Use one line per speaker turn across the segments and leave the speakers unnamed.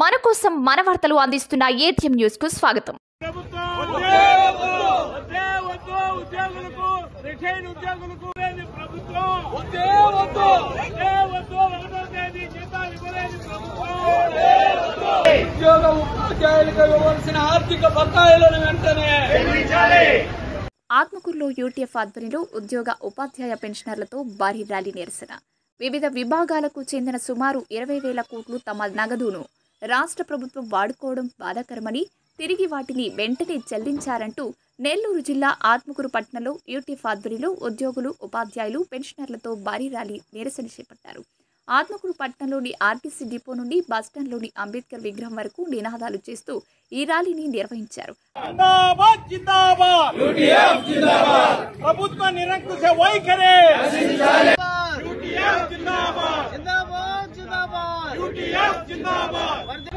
మన కోసం మన వార్తలు అందిస్తున్న ఏటీఎం న్యూస్ కు స్వాగతం. ఆత్మకూరులో యూటీఎఫ్ ఆధ్వర్యంలో ఉద్యోగ ఉపాధ్యాయ పెన్షనర్లతో భారీ ర్యాలీ నిరసన. వివిధ విభాగాలకు చెందిన సుమారు 20,000 కోట్లు తమ నగదును రాష్ట్ర ప్రభుత్వం వాడుకోవడం బాధాకరమని, తిరిగి వాటిని వెంటనే చెల్లించారంటూ నెల్లూరు జిల్లా ఆత్మకూరు పట్టణంలో యూటీఎఫ్ ఆధ్వర్యంలో ఉద్యోగులు, ఉపాధ్యాయులు, పెన్షనర్లతో భారీ ర్యాలీ నిరసన చేపట్టారు. ఆత్మకూరు పట్టణంలోని ఆర్టీసీ డిపో నుండి బస్టాండ్లోని అంబేద్కర్ విగ్రహం వరకు నినాదాలు చేస్తూ ఈ ర్యాలీని నిర్వహించారు.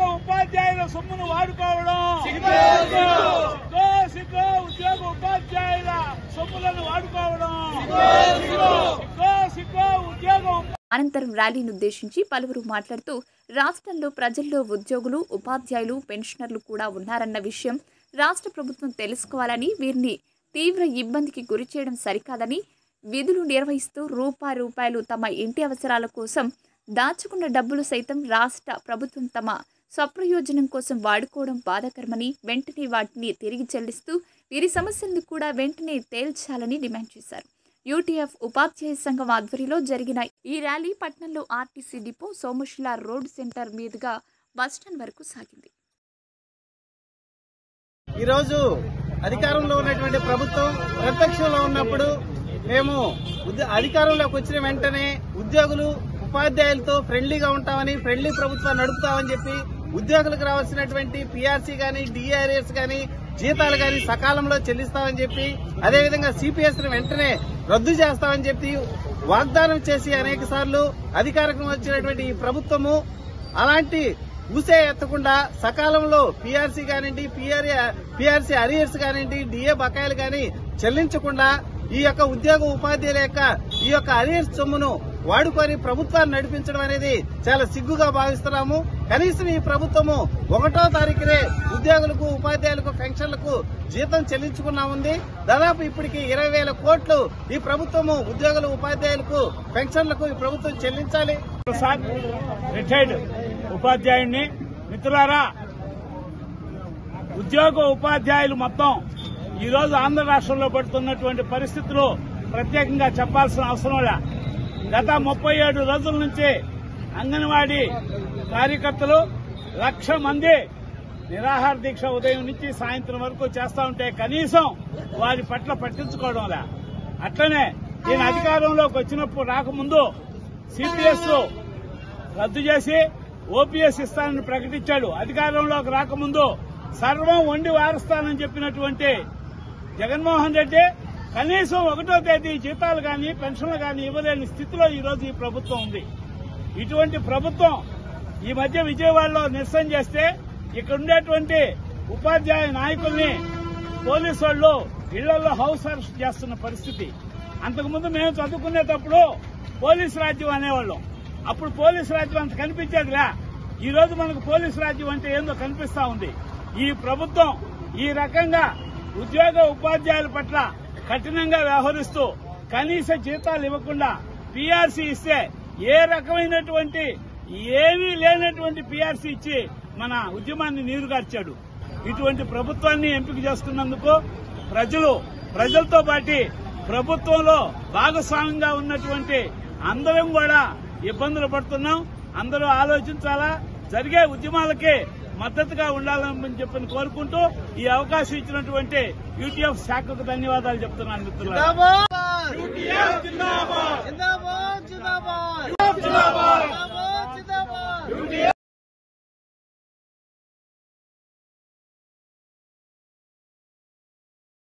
ఉపాధ్యాయుల సొమ్మును వాడుకోవడం, ఉద్యోగ ఉపాధ్యాయుల సొమ్ములను వాడుకోవడం.
అనంతరం ర్యాలీని ఉద్దేశించి పలువురు మాట్లాడుతూ రాష్ట్రంలో ప్రజల్లో ఉద్యోగులు, ఉపాధ్యాయులు, పెన్షనర్లు కూడా ఉన్నారన్న విషయం రాష్ట్ర ప్రభుత్వం తెలుసుకోవాలని, వీరిని తీవ్ర ఇబ్బందికి గురి చేయడం సరికాదని, విధులు నిర్వహిస్తూ రూపాయలు తమ ఇంటి అవసరాల కోసం దాచుకున్న డబ్బులు సైతం రాష్ట్ర ప్రభుత్వం తమ స్వప్రయోజనం కోసం వాడుకోవడం బాధాకరమని, వెంటనే వాటిని తిరిగి చెల్లిస్తూ వీరి సమస్యలను కూడా వెంటనే తేల్చాలని డిమాండ్ చేశారు. యూటీఎఫ్ ఉపాధ్యాయ సంఘం ఆధ్వర్యంలో జరిగిన ఈ ర్యాలీ పట్టణంలో RTC depot, Somasila road centre మీదుగా బస్టాండ్ వరకు సాగింది.
ఈరోజు అధికారంలో ఉన్నటువంటి ప్రభుత్వం ప్రతిపక్షంలో ఉన్నప్పుడు మేము అధికారంలోకి వచ్చిన వెంటనే ఉద్యోగులు, ఉపాధ్యాయులతో ఫ్రెండ్లీగా ఉంటామని, ఫ్రెండ్లీ ప్రభుత్వాన్ని నడుపుతామని చెప్పి ఉద్యోగులకు రావాల్సినటువంటి పీఆర్సీ గానీ, డిఆర్ఎస్ గానీ, జీతాలు గానీ సకాలంలో చెల్లిస్తామని చెప్పి, అదేవిధంగా సిపిఎస్ ను వెంటనే రద్దు చేస్తామని చెప్పి వాగ్దానం చేసి అనేక సార్లు అధికారం వచ్చినటువంటి ఈ ప్రభుత్వము అలాంటి ఊసే ఎత్తకుండా సకాలంలో పీఆర్సీ కానివ్వండి, పీఆర్సీ అరియర్స్ కానివ్వండి, డిఏ బకాయిలు గానీ చెల్లించకుండా ఈ యొక్క ఉద్యోగ ఉపాధ్యాయుల యొక్క ఈ యొక్క అరియర్స్ సొమ్మును వాడుకొని ప్రభుత్వాన్ని నడిపించడం అనేది చాలా సిగ్గుగా భావిస్తున్నాము. కనీసం ఈ ప్రభుత్వము 1వ తారీఖునే ఉద్యోగులకు, ఉపాధ్యాయులకు, పెన్షన్లకు జీతం చెల్లించుకున్నా ఉంది. దాదాపు ఇప్పటికి 20,000 కోట్లు ఈ ప్రభుత్వము ఉద్యోగులు, ఉపాధ్యాయులకు, పెన్షన్లకు ఈ ప్రభుత్వం చెల్లించాలి.
రిటైర్డ్ ఉపాధ్యాయుడిని, మిత్రులారా, ఉద్యోగ ఉపాధ్యాయులు మొత్తం ఈ రోజు ఆంధ్ర రాష్ట్రంలో పడుతున్నటువంటి పరిస్థితులు ప్రత్యేకంగా చెప్పాల్సిన అవసరం లే. గత 37 రోజుల నుంచి అంగన్వాడీ కార్యకర్తలు 1,00,000 మంది నిరాహార దీక్ష ఉదయం నుంచి సాయంత్రం వరకు చేస్తా ఉంటే కనీసం వారి పట్ల పట్టించుకోవడం లే. అట్లనే ఈయన అధికారంలోకి వచ్చినప్పుడు రాకముందు సిపిఎస్ రద్దు చేసి ఓపీఎస్ ఇస్తానని ప్రకటించాడు. అధికారంలోకి రాకముందు సర్వం వండి వారుస్తానని చెప్పినటువంటి జగన్మోహన్ రెడ్డి కనీసం 1వ తేదీ జీతాలు గాని, పెన్షన్లు గాని ఇవ్వలేని స్థితిలో ఈ రోజు ఈ ప్రభుత్వం ఉంది. ఇటువంటి ప్రభుత్వం ఈ మధ్య విజయవాడలో నిరసన చేస్తే ఇక్కడ ఉండేటువంటి ఉపాధ్యాయ నాయకుల్ని పోలీసు వాళ్లు ఇళ్లలో హౌస్ అరెస్ట్ చేస్తున్న పరిస్థితి. అంతకుముందు మేము చదువుకునేటప్పుడు పోలీసు రాజ్యం అనేవాళ్ళం. అప్పుడు పోలీసు రాజ్యం అంత కనిపించేదిలే. ఈ రోజు మనకు పోలీసు రాజ్యం అంటే ఏందో కనిపిస్తా ఉంది. ఈ ప్రభుత్వం ఈ రకంగా ఉద్యోగ ఉపాధ్యాయుల పట్ల కఠినంగా వ్యవహరిస్తూ కనీస జీతాలు ఇవ్వకుండా పీఆర్సీ ఇస్తే ఏ రకమైనటువంటి ఏమీ లేనటువంటి పీఆర్సీ ఇచ్చి మన ఉద్యమాన్ని నీరుగార్చాడు. ఇటువంటి ప్రభుత్వాన్ని ఎంపిక చేసుకున్నందుకు ప్రజలతో పాటు ప్రభుత్వంలో భాగస్వామ్యంగా ఉన్నటువంటి అందరం కూడా ఇబ్బందులు పడుతున్నాం. అందరూ ఆలోచించాలా, జరిగే ఉద్యమాలకి మద్దతుగా ఉండాలని చెప్పని కోరుకుంటూ ఈ అవకాశం ఇచ్చినటువంటి యూటీఎఫ్ శాఖకు ధన్యవాదాలు చెప్తున్నాను మిత్రులారా.